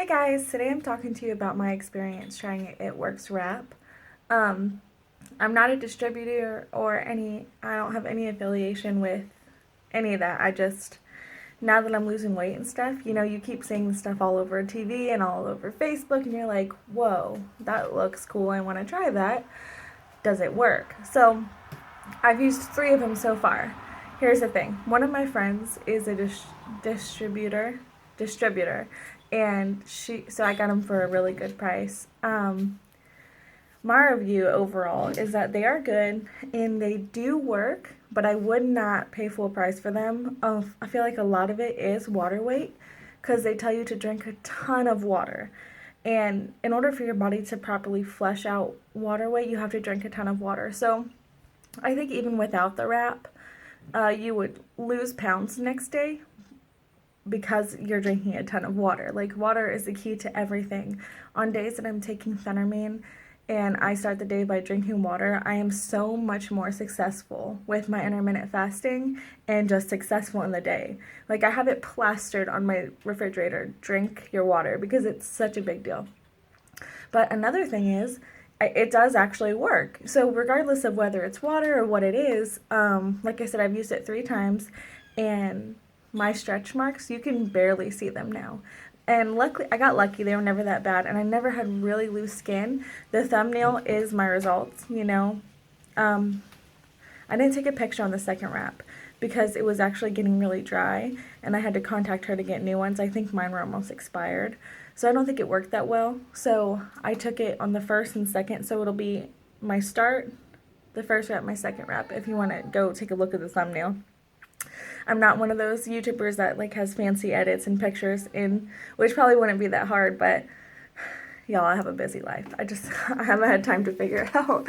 Hey guys, today I'm talking to you about my experience trying ITworks wrap. Um, I'm not a distributor or I don't have any affiliation with any of that. Now that I'm losing weight and stuff, you keep seeing the stuff all over TV and all over Facebook, and you're like, whoa, that looks cool. I want to try that. Does it work? So I've used three of them so far. Here's the thing. One of my friends is a distributor, and so I got them for a really good price. My review overall is that they are good and they do work, but I would not pay full price for them. I feel like a lot of it is water weight because they tell you to drink a ton of water. And in order for your body to properly flush out water weight, you have to drink a ton of water. So I think even without the wrap, you would lose pounds the next day because you're drinking a ton of water. Like, water is the key to everything. On days that I'm taking phentermine and I start the day by drinking water, I am so much more successful with my intermittent fasting and just successful in the day. Like, I have it plastered on my refrigerator, drink your water, because it's such a big deal. But another thing is, it does actually work. So regardless of whether it's water or what it is, like I said, I've used it 3 times, and my stretch marks, you can barely see them now. And luckily, I got lucky. They were never that bad, and I never had really loose skin. The thumbnail is my results. I didn't take a picture on the second wrap because it was actually getting really dry, and I had to contact her to get new ones. I think mine were almost expired. So I don't think it worked that well. So I took it on the first and second, so it'll be my start, the first wrap, my second wrap, if you want to go take a look at the thumbnail. I'm not one of those YouTubers that like has fancy edits and pictures in, which probably wouldn't be that hard, but y'all, I have a busy life. I haven't had time to figure it out.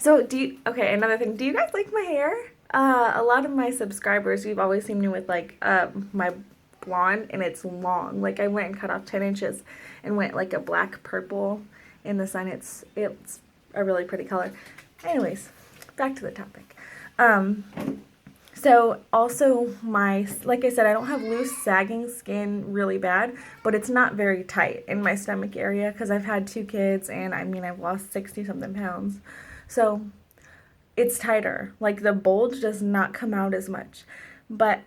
Okay, another thing, do you guys like my hair? A lot of my subscribers, you've always seen me with like my blonde, and it's long. Like, I went and cut off 10 inches and went like a black purple in the sun. It's a really pretty color. Anyways, back to the topic. So also like I said, I don't have loose sagging skin really bad, but it's not very tight in my stomach area because I've had 2 kids, and I've lost 60 something pounds. So it's tighter. Like, the bulge does not come out as much. But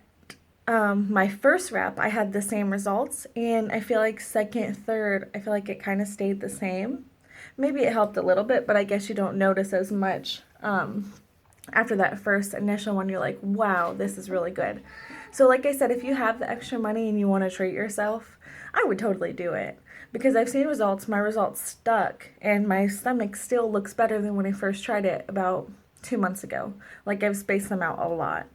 my first wrap, I had the same results, and I feel like second, third, I feel like it kind of stayed the same. Maybe it helped a little bit, but I guess you don't notice as much. After that first initial one, you're like, wow, this is really good. So like I said, if you have the extra money and you want to treat yourself, I would totally do it. Because I've seen results, my results stuck, and my stomach still looks better than when I first tried it about 2 months ago. Like, I've spaced them out a lot.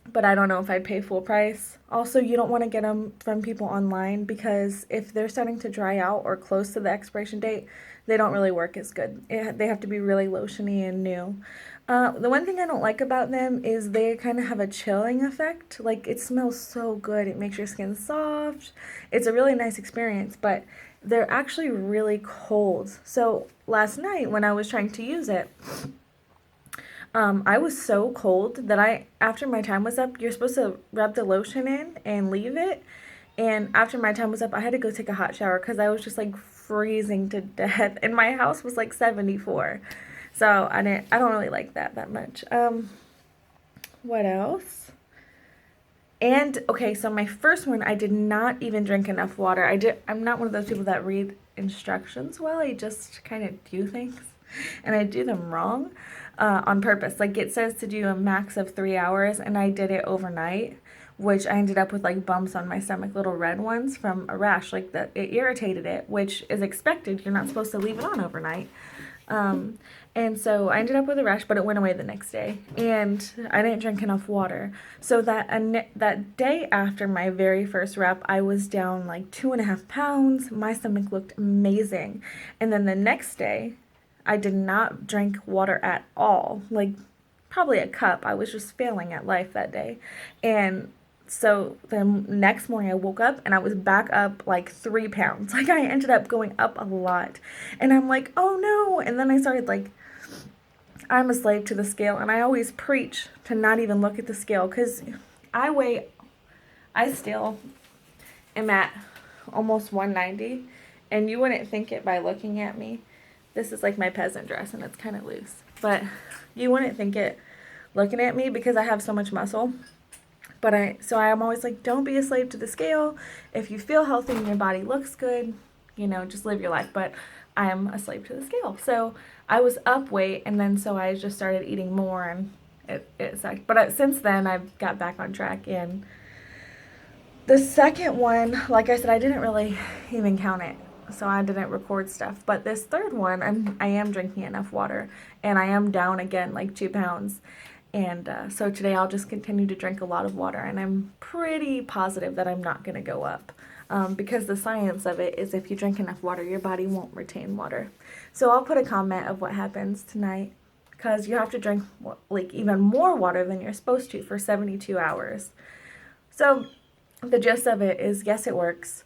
But I don't know if I'd pay full price. Also, you don't want to get them from people online because if they're starting to dry out or close to the expiration date, they don't really work as good. They have to be really lotiony and new. The one thing I don't like about them is they kind of have a chilling effect. Like, it smells so good. It makes your skin soft. It's a really nice experience, but they're actually really cold. So last night when I was trying to use it, I was so cold that after my time was up, you're supposed to rub the lotion in and leave it. And after my time was up, I had to go take a hot shower because I was just like freezing to death. And my house was like 74. So I don't really like that much. What else? And okay, so my first one, I did not even drink enough water. I'm not one of those people that read instructions well. I just kind of do things, and I do them wrong on purpose. Like, it says to do a max of 3 hours, and I did it overnight, which I ended up with like bumps on my stomach, little red ones from a rash. Like, that, it irritated it, which is expected. You're not supposed to leave it on overnight. And so I ended up with a rash, but it went away the next day, and I didn't drink enough water. So that day after my very first wrap, I was down like 2.5 pounds. My stomach looked amazing. And then the next day, I did not drink water at all, like probably a cup. I was just failing at life that day. And so the next morning I woke up and I was back up like 3 pounds. Like, I ended up going up a lot. And I'm like, oh no. And then I started like, I'm a slave to the scale. And I always preach to not even look at the scale because I still am at almost 190, and you wouldn't think it by looking at me. This is like my peasant dress, and it's kind of loose, but you wouldn't think it looking at me because I have so much muscle. But I'm always like, don't be a slave to the scale. If you feel healthy and your body looks good, you know, just live your life. But I am a slave to the scale. So I was up weight, and then so I just started eating more, and it sucked. But since then, I've got back on track. And the second one, like I said, I didn't really even count it, so I didn't record stuff. But this third one, I am drinking enough water, and I am down again like 2 pounds. And so today I'll just continue to drink a lot of water, and I'm pretty positive that I'm not going to go up. Because the science of it is if you drink enough water, your body won't retain water. So I'll put a comment of what happens tonight, because you have to drink like even more water than you're supposed to for 72 hours. So the gist of it is, yes, it works.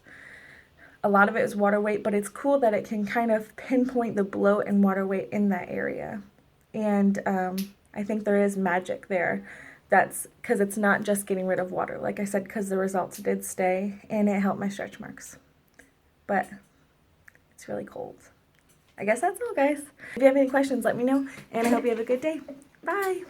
A lot of it is water weight, but it's cool that it can kind of pinpoint the bloat and water weight in that area. And I think there is magic there. That's because it's not just getting rid of water, like I said, because the results did stay, and it helped my stretch marks. But it's really cold. I guess that's all, guys. If you have any questions, let me know, and I hope you have a good day. Bye!